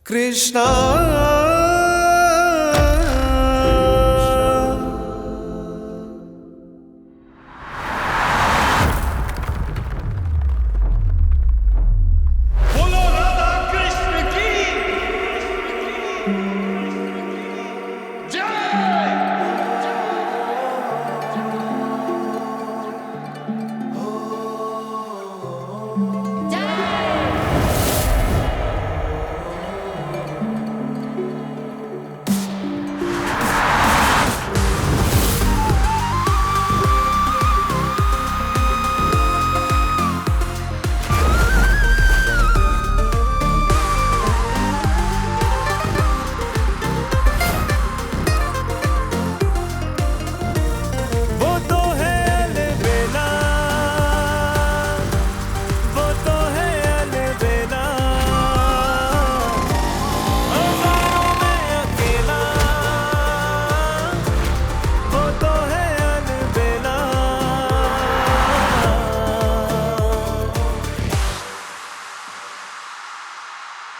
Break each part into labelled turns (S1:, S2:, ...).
S1: कृष्णा
S2: बोलो राधा कृष्ण की जय।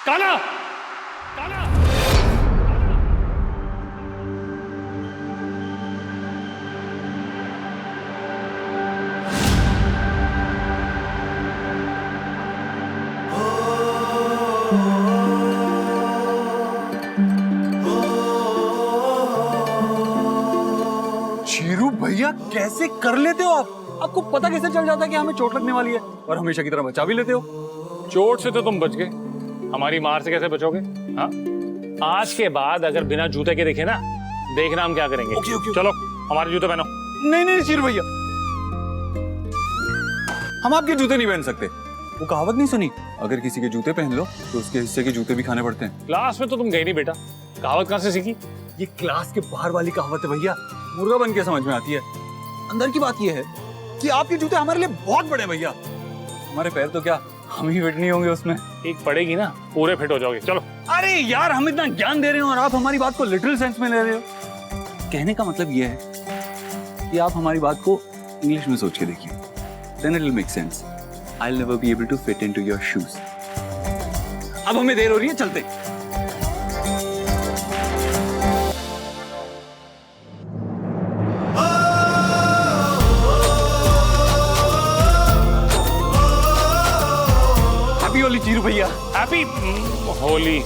S2: काला काला
S3: चीरू भैया कैसे कर लेते हो आप? आपको पता कैसे चल जाता है कि हमें चोट लगने वाली है और हमेशा की तरह बचा भी लेते हो?
S4: चोट से तो तुम बच गए, हमारी मार से कैसे बचोगे? हाँ, आज के बाद अगर बिना जूते के दिखे ना, देखना हम क्या करेंगे।
S3: ओके।
S4: चलो हमारे जूते पहनो।
S3: नहीं चीरू भैया, हम आपके जूते नहीं पहन सकते। वो कहावत नहीं सुनी, अगर किसी के जूते पहन लो तो उसके हिस्से के जूते भी खाने पड़ते हैं।
S4: क्लास में तो तुम गए नहीं बेटा, कहावत कहाँ से सीखी?
S3: ये क्लास के बाहर वाली कहावत है भैया, मुर्गा बन के समझ में आती है। अंदर की बात ये है कि आपके जूते हमारे लिए बहुत बड़े हैं भैया। हमारे पैर तो क्या, हम ही फिट नहीं होंगे उसमें।
S4: एक पड़ेगी ना, पूरे फिट हो जाओगे। चलो।
S3: अरे यार, हम इतना ज्ञान दे रहे हो और आप हमारी बात को लिटरल सेंस में ले रहे हो। कहने का मतलब ये है कि आप हमारी बात को इंग्लिश में सोच के देखिए, then it will make sense. I'll never be able to fit into your shoes. अब हमें देर हो रही है, चलते। हैप्पी होली चीरू भैया।
S4: हैप्पी होली।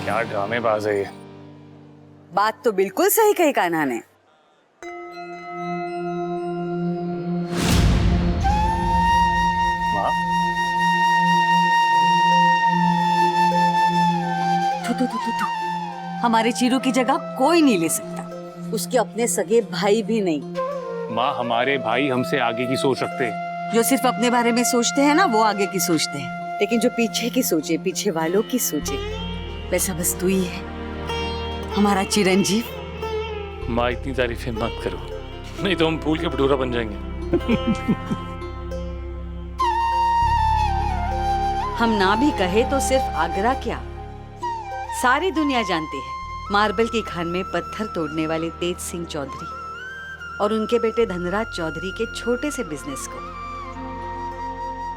S4: क्या ड्रामेबाज है ये।
S5: बात तो बिल्कुल सही कही कान्हा ने।
S4: माँ,
S5: तू हमारे चीरू की जगह कोई नहीं ले सकता, उसके अपने सगे भाई भी नहीं।
S4: माँ हमारे भाई हमसे आगे की सोच रखते हैं।
S5: जो सिर्फ अपने बारे में सोचते हैं ना, वो आगे की सोचते हैं, लेकिन जो पीछे की सोचे, पीछे वालों की सोचे, वैसा बस तू ही है, हमारा चिरंजीव।
S4: माँ इतनी तारीफें मत करो, नहीं तो हम फूल के भटूरा बन जाएंगे।
S5: हम ना भी कहे तो सिर्फ आगरा क्या, सारी दुनिया जानती है मार्बल की खान में पत्थर तोड़ने वाले तेज सिंह चौधरी और उनके बेटे धनराज चौधरी के छोटे से बिजनेस को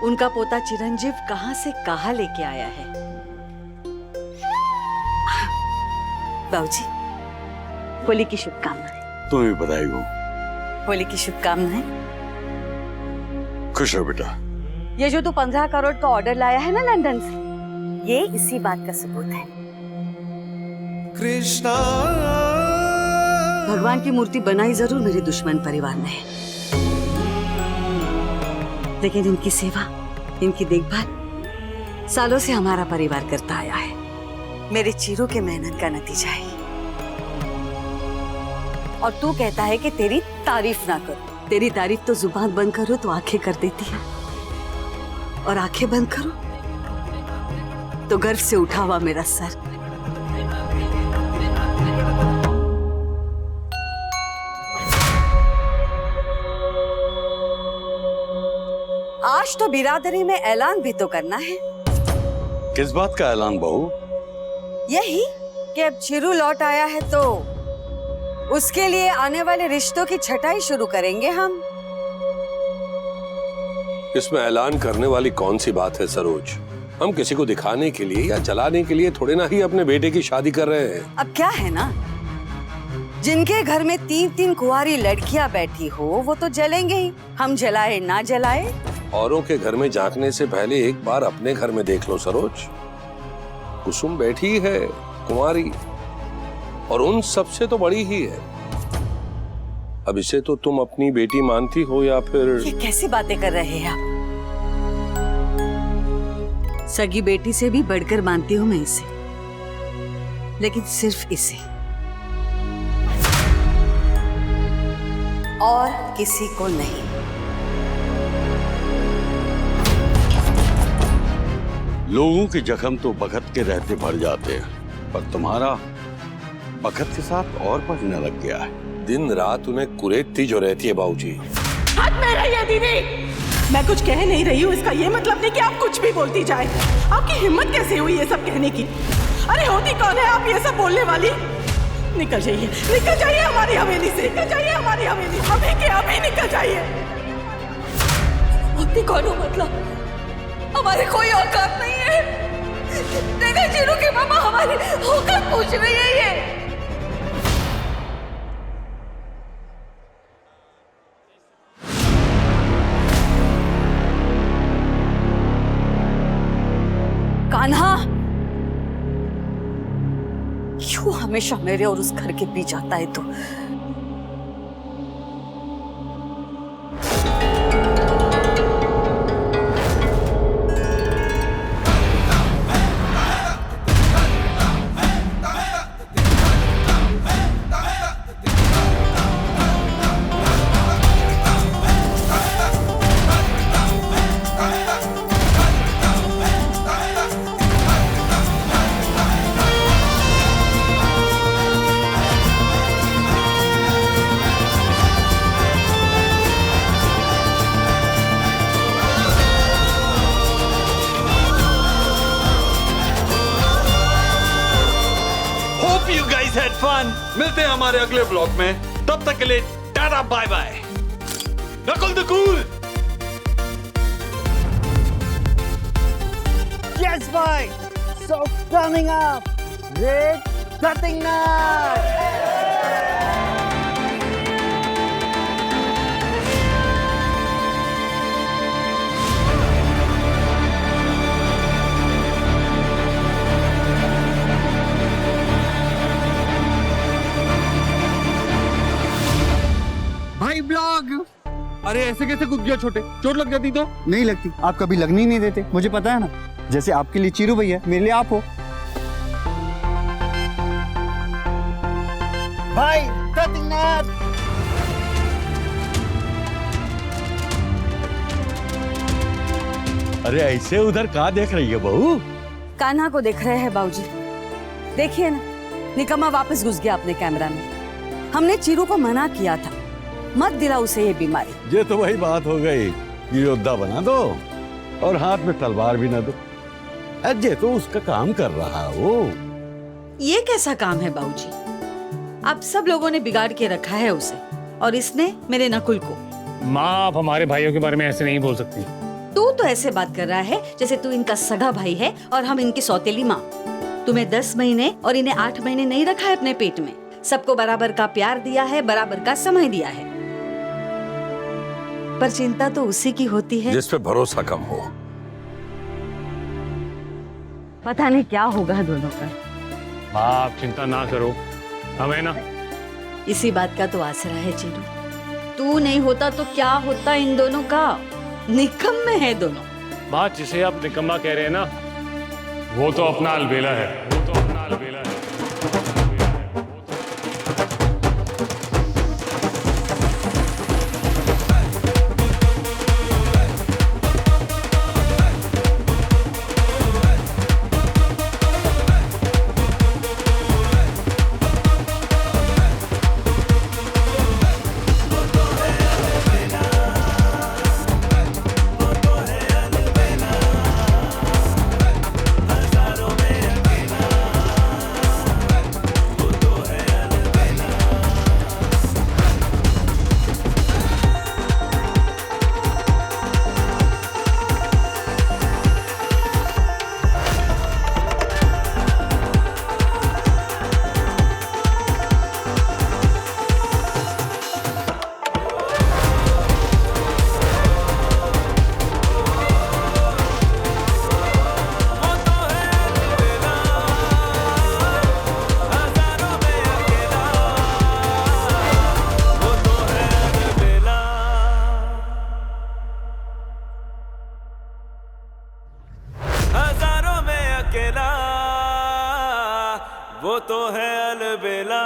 S5: उनका पोता चिरंजीव कहां से कहां लेके आया है। बाबूजी, होली की शुभकामनाएं।
S2: तुम्हें भी बधाई हो।
S5: होली की शुभकामनाएं।
S2: खुश रहो बेटा।
S5: ये जो तू 15 करोड़ का ऑर्डर लाया है ना लंदन से, ये इसी बात का सबूत है।
S1: कृष्णा
S5: भगवान की मूर्ति बनाई जरूर मेरे दुश्मन परिवार ने है, लेकिन इनकी सेवा, इनकी देखभाल सालों से हमारा परिवार करता आया है। मेरे चीरू के मेहनत का नतीजा है। और तू कहता है कि तेरी तारीफ ना करो। तेरी तारीफ तो जुबान बंद करो तो आंखें कर देती है, और आंखें बंद करो तो गर्व से उठा हुआ मेरा सर। आज तो बिरादरी में ऐलान भी तो करना है।
S2: किस बात का ऐलान बहू?
S5: यही कि अब चिरू लौट आया है तो उसके लिए आने वाले रिश्तों की छटाई शुरू करेंगे हम।
S6: इसमें ऐलान करने वाली कौन सी बात है सरोज?
S1: हम किसी को दिखाने के लिए या जलाने के लिए थोड़े ना ही अपने बेटे की शादी कर रहे हैं।
S5: अब क्या है ना, जिनके घर में 3-3 कुंवारी लड़कियां बैठी हो वो तो जलेंगे ही, हम जलाए ना जलाए।
S1: औरों के घर में झांकने से पहले एक बार अपने घर में देख लो सरोज। कुसुम बैठी है कुंवारी, और उन सबसे तो बड़ी ही है। अब इसे तो तुम अपनी बेटी मानती हो या फिर?
S5: ये कैसी बातें कर रहे हैं आप? सगी बेटी से भी बढ़कर मानती हूँ मैं इसे, लेकिन सिर्फ इसे और किसी को नहीं।
S2: लोगों के जख्म तो बखत के रहते भर जाते हैं, पर तुम्हारा बखत के साथ और बढ़ने लग गया है।
S1: दिन रात उन्हें कुरेदती जो रहती है बाबूजी।
S6: हाथ में रही है दीदी। मैं कुछ कह नहीं रही हूँ, इसका ये मतलब नहीं कि आप कुछ भी बोलती जाए। आपकी हिम्मत कैसे हुई ये सब कहने की? अरे होती कौन है आप ये सब बोलने वाली? निकल जाइए हमारी हवेली से, निकल जाइए हमारी हवेली, अभी के अभी निकल जाइए।
S5: होती कौन हो मतलब? हमारे कोई औकात नहीं है। देखा जीनू की मामा हमारी औकात पूछ रही है ये। कान्हा, क्यों हमेशा मेरे और उस घर के बीच आता है तू?
S3: मिलते हैं हमारे अगले ब्लॉग में, तब तक के लिए tata bye bye. Nakul the cool.
S7: Yes, boy. So coming up, Red Cutting Knife.
S3: भाई ब्लॉग। अरे ऐसे कैसे कूद गया छोटे? चोट लग जाती तो?
S8: नहीं लगती, आप कभी लगने ही नहीं देते, मुझे पता है ना। जैसे आपके लिए चीरू भैया, मेरे लिए आप हो।
S7: भाई Cutting Knife.
S2: अरे ऐसे उधर कहाँ देख रही है बहू?
S5: कान्हा को देख रहे हैं बाबूजी। देखिए ना, निकम्मा वापस घुस गया अपने कैमरा में। हमने चीरू को मना किया था, मत दिला उसे ये बीमारी।
S2: ये तो वही बात हो गई, योद्धा बना दो और हाथ में तलवार भी ना दो। अजय तो उसका काम कर रहा हो।
S5: ये कैसा काम है बाबूजी? आप सब लोगों ने बिगाड़ के रखा है उसे, और इसने मेरे नकुल को।
S4: माँ, आप हमारे भाइयों के बारे में ऐसे नहीं बोल सकती।
S5: तू तो ऐसे बात कर रहा है जैसे तू इनका सगा भाई है और हम इनकी सौतेली माँ। तुम्हें 10 महीने और इन्हें 8 महीने नहीं रखा है अपने पेट में। सबको बराबर का प्यार दिया है, बराबर का समय दिया है, पर चिंता तो उसी की होती है
S1: जिस पे भरोसा कम हो।
S5: पता नहीं क्या होगा दोनों का।
S4: माँ, आप चिंता ना करो, हमें ना
S5: इसी बात का तो आसरा है चीरू। तू नहीं होता तो क्या होता इन दोनों का? निकम्मे है दोनों।
S4: माँ, जिसे आप निकम्मा कह रहे हैं ना, वो तो अपना अलबेला है, वो तो अपना अलबेला है।
S9: वो तो है अलबेला।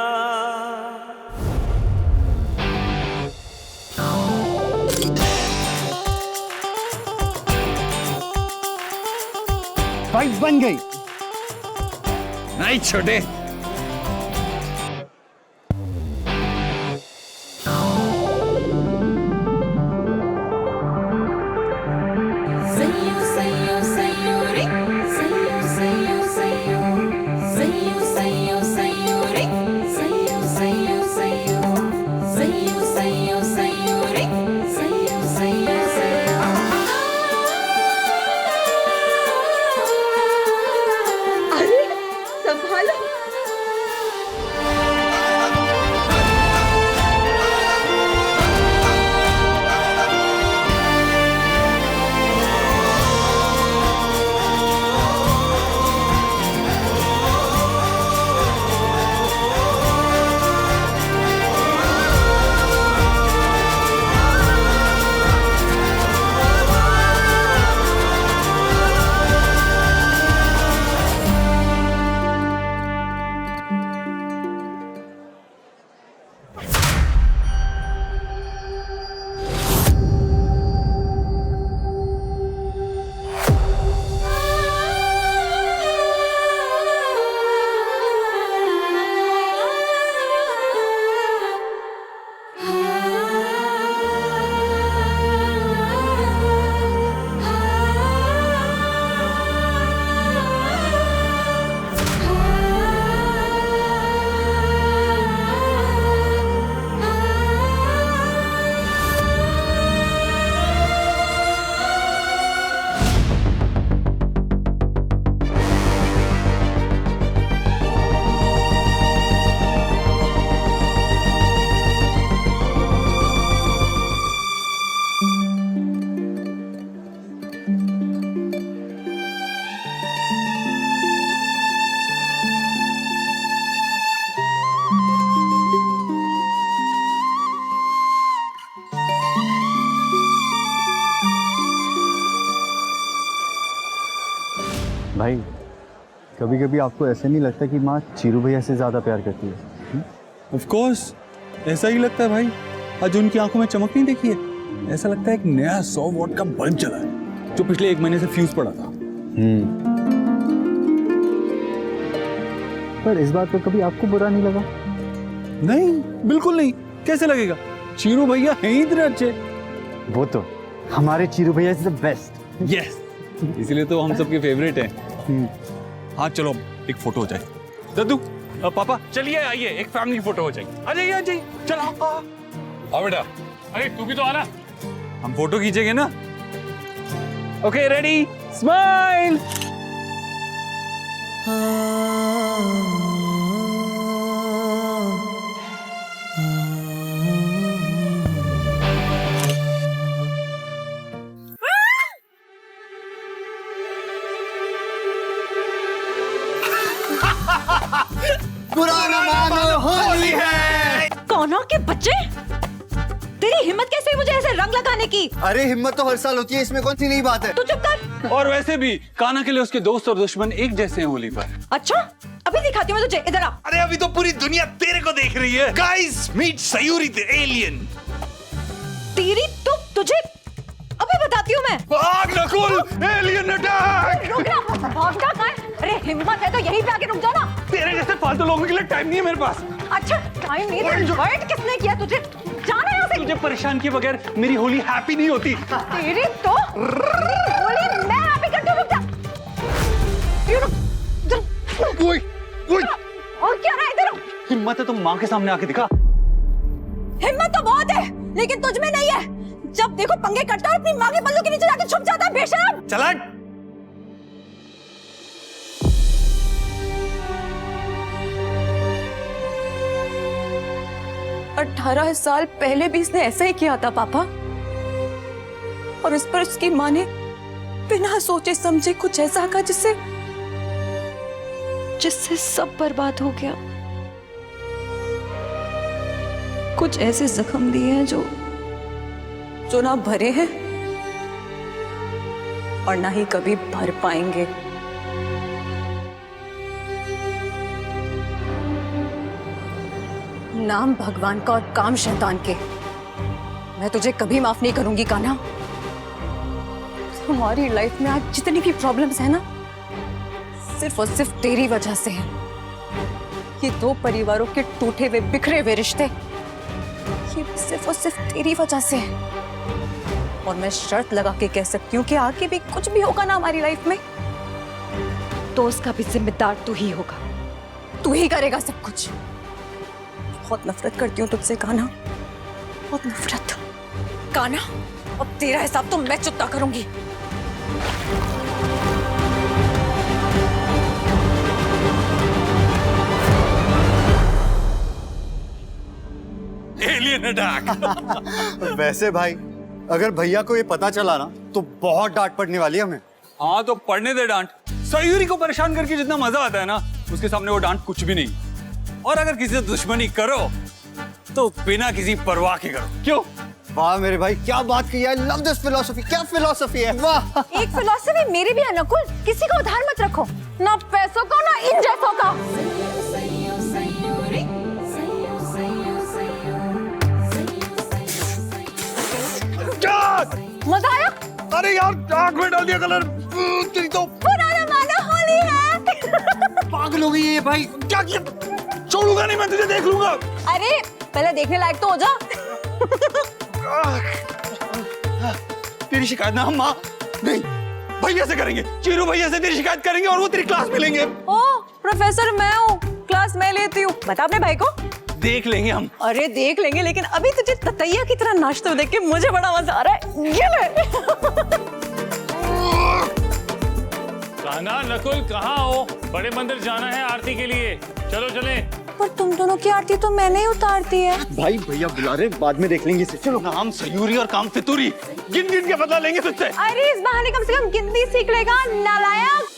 S8: फाइट बन गई।
S3: नहीं छोटे।
S8: भाई कभी कभी आपको ऐसे नहीं लगता कि माँ चीरू भैया से ज्यादा प्यार करती है?
S3: ऑफ कोर्स ऐसा ही लगता है भाई। आज उनकी आंखों में चमक नहीं देखी है, ऐसा लगता है एक नया 100 वॉट का बल्ब जला है जो पिछले 1 महीने से फ्यूज पड़ा था।
S8: पर इस बात पर कभी आपको बुरा नहीं लगा?
S3: नहीं, बिल्कुल नहीं। कैसे लगेगा? चीरू भैया हैं ही इतने अच्छे।
S8: वो तो हमारे चीरू भैया इज द बेस्ट।
S3: यस, इसलिए तो हम सबके फेवरेट हैं। हाँ चलो एक फोटो हो जाए। दद्दू, पापा चलिए, आइए एक फैमिली फोटो हो जाएगी। आ जाइए चलो। आओ बेटा।
S4: अरे तू भी तो आना।
S3: हम फोटो खींचेंगे ना। Okay ready, smile.
S7: बुरा न मानो, होली है।
S5: कौनों के बच्चे, तेरी हिम्मत कैसे है मुझे ऐसे रंग लगाने की?
S8: अरे हिम्मत तो हर साल होती है, इसमें कौन सी नई बात है?
S5: तू चुप कर।
S3: और वैसे भी कान्हा के लिए उसके दोस्त और दुश्मन एक जैसे हैं होली पर।
S5: अच्छा, अभी दिखाती हूँ मैं तुझे, इधर आ।
S10: अरे अभी तो पूरी दुनिया तेरे को देख रही है। Guys meet Sayuri the alien.
S5: तेरी तो तुझे अभी बताती हूँ मैं।
S10: भाग नकुल, एलियन अटैक।
S5: रुक ना, भागता कहाँ है? अरे हिम्मत है तो यहीं पे आके रुक जा ना।
S10: तेरे जैसे फालतू लोगों के लिए टाइम नहीं है मेरे पास।
S5: अच्छा टाइम नहीं है, इनवाइट किसने किया तुझे? जाना यहाँ से।
S10: तुझे परेशान किए बगैर मेरी होली हैप्पी नहीं होती।
S5: तेरी तो होली मैं हैप्पी करती हूँ। रुक जा। ये रुक।
S10: कोई
S5: और क्या रहा है इधर?
S3: हिम्मत है तो माँ के सामने आके दिखा।
S5: हिम्मत तो बहुत है लेकिन तुझ में नहीं है। जब देखो पंगे करता है, अपनी माँ के पल्लू के नीचे जाके छुप जाता है, बेशरम।
S10: चला।
S6: 18 साल पहले भी इसने ऐसा ही किया था पापा, और इस पर उसकी माँ ने बिना सोचे समझे कुछ ऐसा कहा जिससे सब बर्बाद हो गया। कुछ ऐसे जख्म दिए हैं जो ना भरे हैं और ना ही कभी भर पाएंगे।
S11: नाम भगवान का और काम शैतान के। मैं तुझे कभी माफ नहीं करूंगी कान्हा। हमारी लाइफ में आज जितनी भी प्रॉब्लम्स है ना, सिर्फ और सिर्फ तेरी वजह से है। ये दो परिवारों के टूटे हुए बिखरे हुए रिश्ते, ये भी सिर्फ और सिर्फ तेरी वजह से है। और मैं शर्त लगा के कह सकती हूँ कि आगे भी कुछ भी होगा ना हमारी लाइफ में,
S5: तो उसका भी जिम्मेदार तू ही होगा।
S11: तू ही करेगा सब कुछ। बहुत नफरत करती हूँ तुझसे कान्हा, बहुत नफरत। कान्हा, अब तेरा हिसाब तो मैं चुकता करूंगी।
S10: Alien attack.
S8: वैसे भाई, अगर भैया को ये पता चला ना तो बहुत डांट पड़ने वाली है हमें।
S3: हाँ तो पढ़ने दे डांट। सयूरी को परेशान करके जितना मजा आता है ना, उसके सामने वो डांट कुछ भी नहीं। और अगर किसी से दुश्मनी करो तो बिना किसी परवाह के करो। क्यों?
S8: वाह मेरे भाई, क्या बात की है। Love this philosophy. क्या फिलॉसफी है, वाह।
S11: एक फिलॉसफी मेरी भी है नकुल, किसी को उधार मत रखो, ना पैसों का ना इन जैसों का। मजा आया?
S10: अरे यार, आंख में डाल दिया कलर। तेरी तो
S11: पुराना माना होली है।
S8: पागल हो गई है ये भाई।
S10: क्या किया? छोड़ूंगा नहीं मैं तुझे, देख लूंगा।
S11: अरे पहले देखने लायक तो हो जा।
S10: तेरी शिकायत ना हम माँ नहीं, भैया से करेंगे। चीरू भैया से तेरी शिकायत करेंगे और वो तेरी क्लास में लेंगे।
S11: ओ प्रोफेसर मैं हूँ, क्लास मैं लेती हूँ। बता अपने भाई को।
S10: देख लेंगे हम।
S11: अरे देख लेंगे, लेकिन अभी तुझे ततैया की तरह नाचते हुए देख के मुझे बड़ा मजा आ रहा है। ये ले।
S4: कान्हा, नकुल कहाँ हो? बड़े मंदिर जाना है आरती के लिए, चलो चले।
S11: पर तुम दोनों की आरती तो मैंने ही उतारती है।
S8: भाई भैया बुला रहे, बाद में देख लेंगे इसे। चलो।
S10: नाम सयूरी और काम फितूरी, गिन गिन के बदला लेंगे तुझसे।
S11: अरे इस बहाने कम से कम गिनती सीख लेगा, नालायक।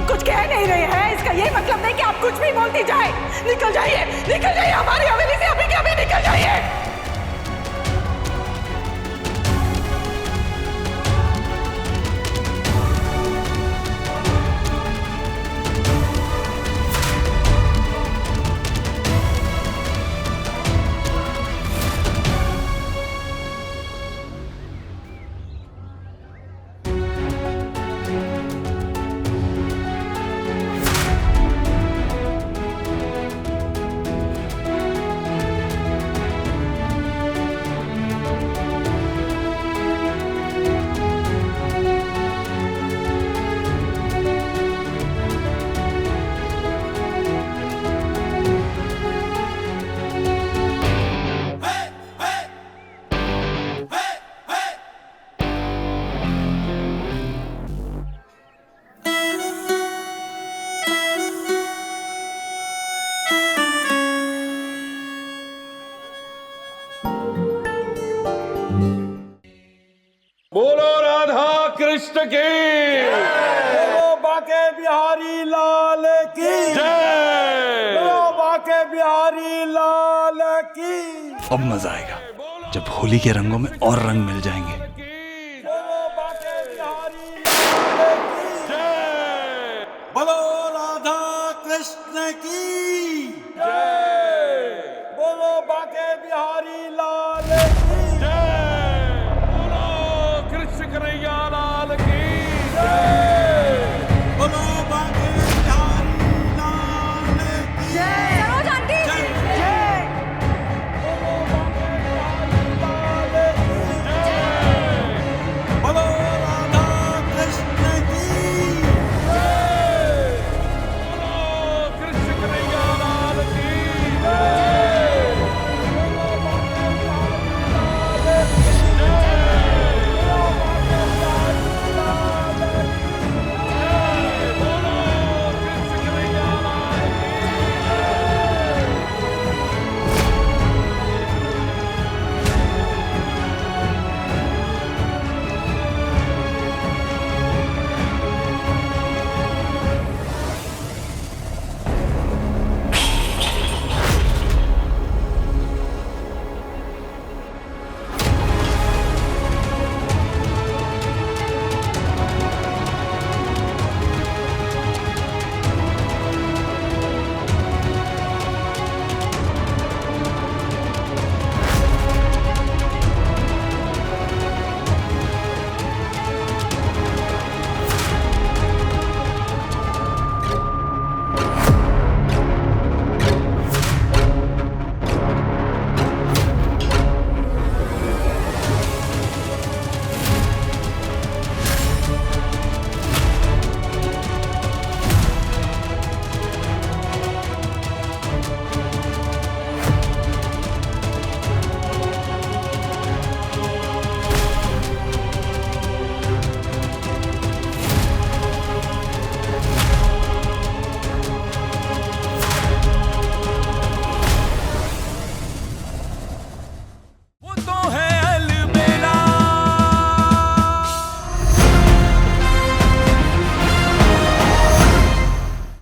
S6: कुछ कह नहीं रहे हैं, इसका ये मतलब नहीं कि आप कुछ भी बोलती जाए। निकल जाइए, निकल जाइए हमारी हवेली से, अभी के अभी निकल जाइए।
S1: बोलो राधा कृष्ण की,
S9: बोलो बाके बिहारी लाल की
S1: जय।
S9: बोलो बाके बिहारी लाल की।
S10: अब मजा आएगा जब होली के रंगों में और रंग मिल जाएंगे।